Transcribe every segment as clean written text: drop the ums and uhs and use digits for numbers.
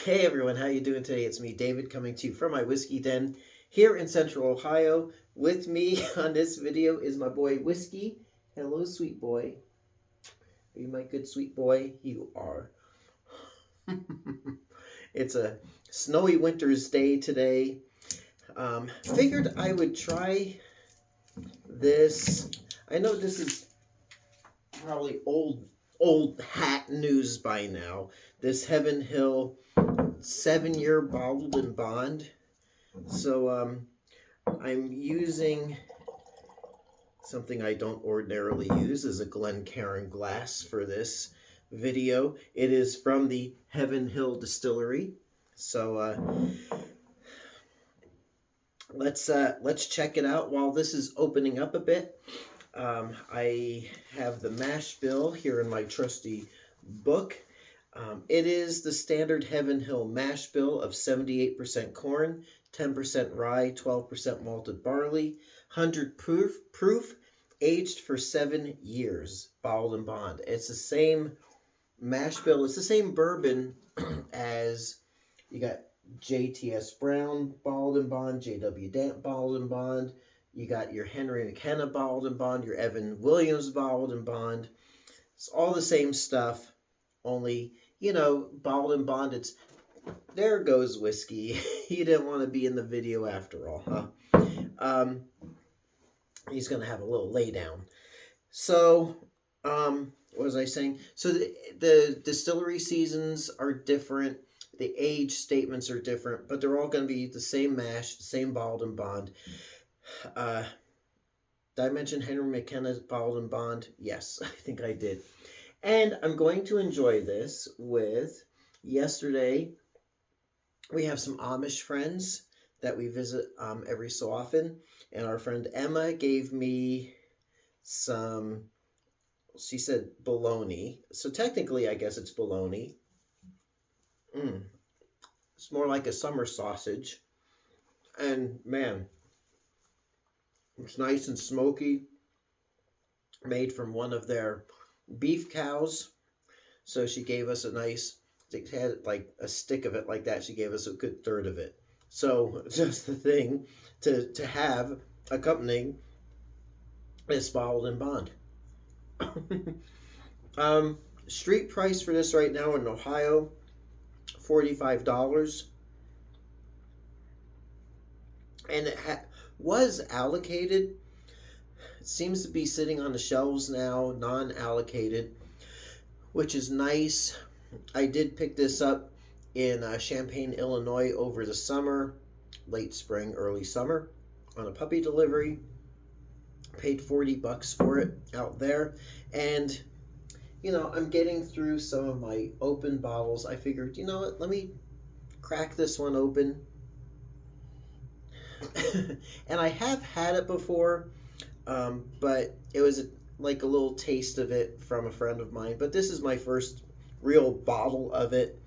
Hey everyone, how you doing today? It's me, David, coming to you from my whiskey den here in Central Ohio. With me on this video is my boy Whiskey. Hello, sweet boy. Are you my good sweet boy? You are. It's a snowy winter's day today. Figured I would try this. I know this is probably old hat news by now. This Heaven Hill 7-year bottled in bond. So I'm using something I don't ordinarily use as a Glencairn glass for this video. It is from the Heaven Hill Distillery. So let's check it out while this is opening up a bit. I have the mash bill here in my trusty book. It is the standard Heaven Hill mash bill of 78% corn, 10% rye, 12% malted barley, 100 proof, aged for 7 years, bottled in bond. It's the same mash bill. It's the same bourbon as you got JTS Brown bottled in bond, JW Dant bottled in bond. You got your Henry McKenna bottled in bond, your Evan Williams bottled in bond. It's all the same stuff, only, bottled in bond. It's there goes Whiskey. He didn't want to be in the video after all, huh? He's going to have a little lay down. So, what was I saying? So the distillery seasons are different. The age statements are different, but they're all going to be the same mash, the same bottled in bond. Did I mention Henry McKenna's bottled in bond? Yes, I think I did. And I'm going to enjoy this with, yesterday, we have some Amish friends that we visit every so often. And our friend Emma gave me some, she said bologna. So technically, I guess it's bologna. It's more like a summer sausage. And man, it's nice and smoky. Made from one of their beef cows. So she gave us a nice, it had like a stick of it like that. She gave us a good third of it. So just the thing to have accompanying this bottled in bond. Street price for this right now in Ohio, $45. And it was allocated. It seems to be sitting on the shelves now, non-allocated, which is nice. I did pick this up in Champaign, Illinois over the summer, late spring, early summer, on a puppy delivery. Paid $40 for it out there. And, I'm getting through some of my open bottles. I figured, you know what, let me crack this one open. And I have had it before, but it was like a little taste of it from a friend of mine. But this is my first real bottle of it.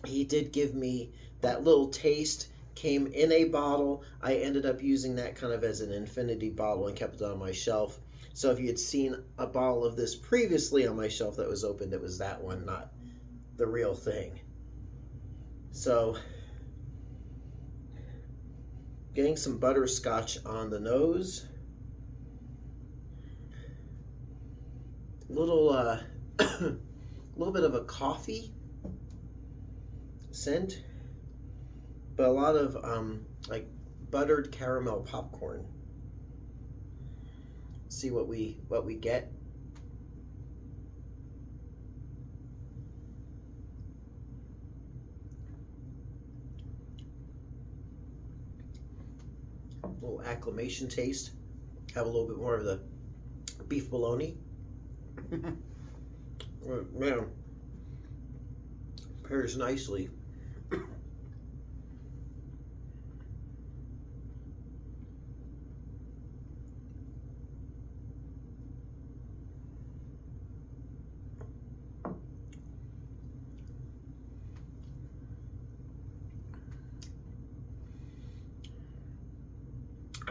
He did give me that little taste, came in a bottle. I ended up using that kind of as an infinity bottle and kept it on my shelf. So if you had seen a bottle of this previously on my shelf that was opened, it was that one, not the real thing. So, getting some butterscotch on the nose. Little bit of a coffee scent, but a lot of like buttered caramel popcorn. Let's see what we get. A little acclimation taste. Have a little bit more of the beef bologna. Man, pairs nicely.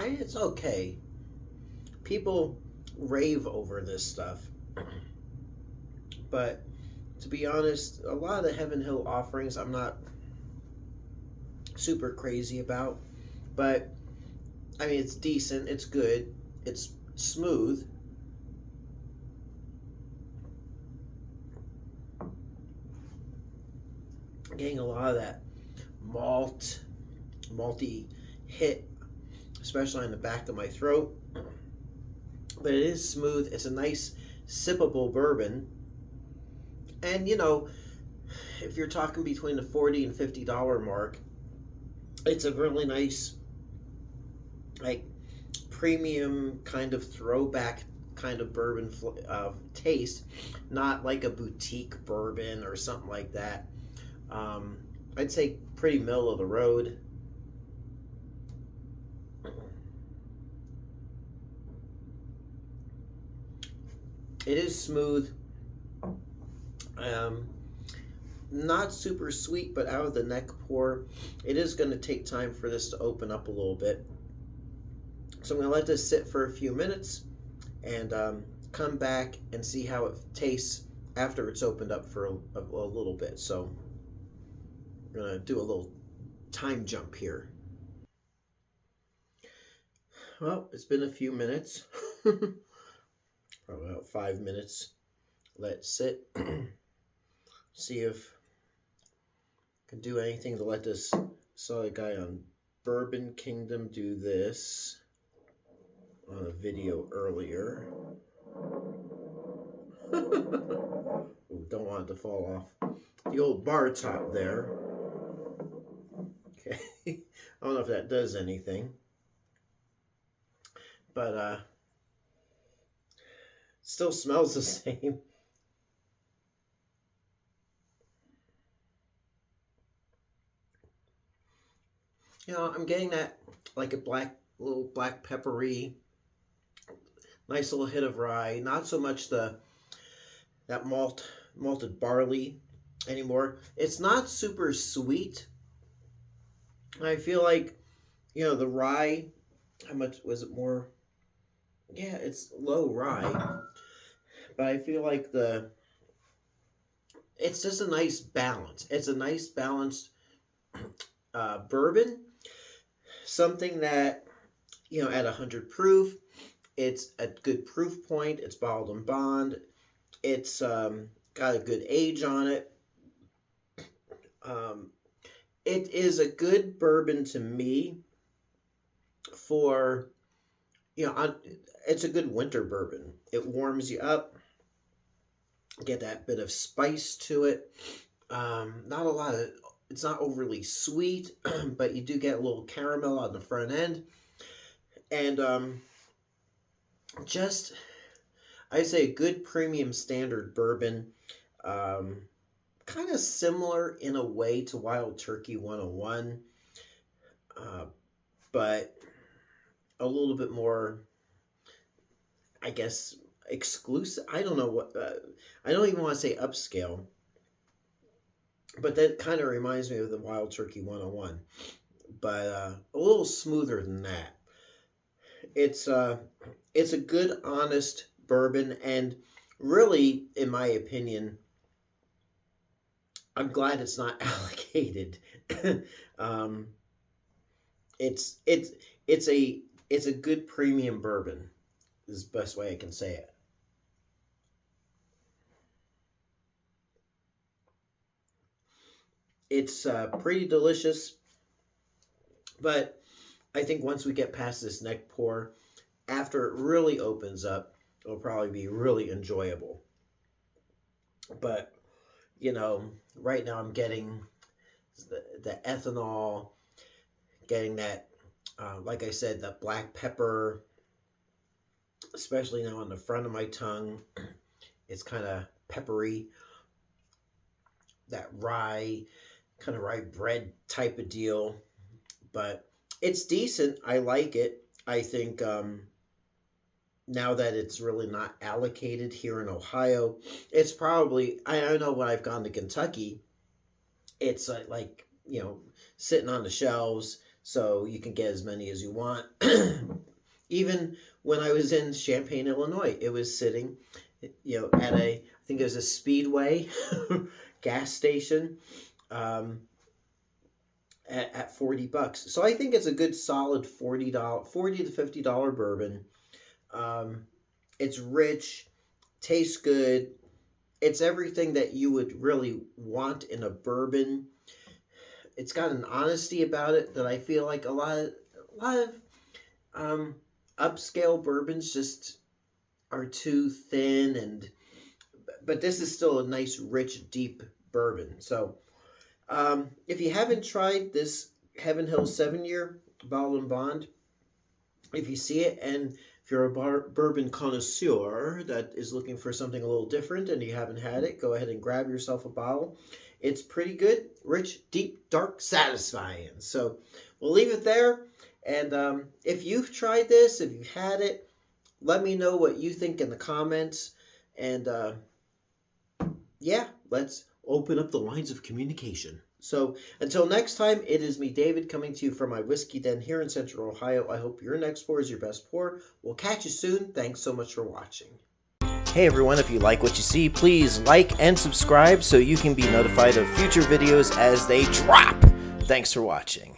It's okay. People rave over this stuff, but to be honest, a lot of the Heaven Hill offerings I'm not super crazy about, but I mean, it's decent, it's good, it's smooth. Getting a lot of that malty hit, especially on the back of my throat. But it is smooth. It's a nice sippable bourbon. And if you're talking between the $40 and $50 mark, it's a really nice, like, premium kind of throwback kind of bourbon taste, not like a boutique bourbon or something like that. I'd say pretty middle of the road. It is smooth. Not super sweet, but out of the neck pour. It is going to take time for this to open up a little bit. So I'm going to let this sit for a few minutes and come back and see how it tastes after it's opened up for a little bit. So I'm going to do a little time jump here. Well, it's been a few minutes. Probably about 5 minutes. Let it sit. See if I can do anything to let this. Saw a guy on Bourbon Kingdom do this on a video earlier. Ooh, don't want it to fall off. The old bar top there. Okay. I don't know if that does anything. But still smells the same. I'm getting that, like, a little black peppery, nice little hit of rye. Not so much that malted barley anymore. It's not super sweet. I feel like, the rye, how much was it more? Yeah, it's low rye. But I feel like it's just a nice balance. It's a nice balanced bourbon. Something that, at 100 proof, it's a good proof point. It's bottled in bond. It's got a good age on it. It is a good bourbon to me for, it's a good winter bourbon. It warms you up. Get that bit of spice to it. Not a lot of, it's not overly sweet, but you do get a little caramel on the front end. And I'd say a good premium standard bourbon. Kind of similar in a way to Wild Turkey 101, but a little bit more, I guess, exclusive. I don't know what, I don't even want to say upscale, but that kind of reminds me of the Wild Turkey 101, but a little smoother than that. It's a good, honest bourbon, and really, in my opinion, I'm glad it's not allocated. It's a good premium bourbon, is the best way I can say it. It's pretty delicious, but I think once we get past this neck pour, after it really opens up, it'll probably be really enjoyable. But right now I'm getting the ethanol, getting that, like I said, that black pepper, especially now on the front of my tongue. It's kind of peppery, that rye, kind of rye bread type of deal. But it's decent. I like it. I think now that it's really not allocated here in Ohio, it's probably, I know when I've gone to Kentucky, it's like sitting on the shelves, so you can get as many as you want. Even when I was in Champaign, Illinois, it was sitting, at I think think it was a Speedway gas station at $40. So I think it's a good solid $40 to $50 bourbon. It's rich, tastes good. It's everything that you would really want in a bourbon. It's got an honesty about it that I feel like a lot of upscale bourbons just are too thin, but this is still a nice, rich, deep bourbon. So if you haven't tried this Heaven Hill 7-year Bottled and Bond, if you see it, and if you're a bourbon connoisseur that is looking for something a little different and you haven't had it, go ahead and grab yourself a bottle. It's pretty good, rich, deep, dark, satisfying. So we'll leave it there. And if you've tried this, if you've had it, let me know what you think in the comments. And yeah, let's open up the lines of communication. So until next time, it is me, David, coming to you from my whiskey den here in Central Ohio. I hope your next pour is your best pour. We'll catch you soon. Thanks so much for watching. Hey everyone, if you like what you see, please like and subscribe so you can be notified of future videos as they drop. Thanks for watching.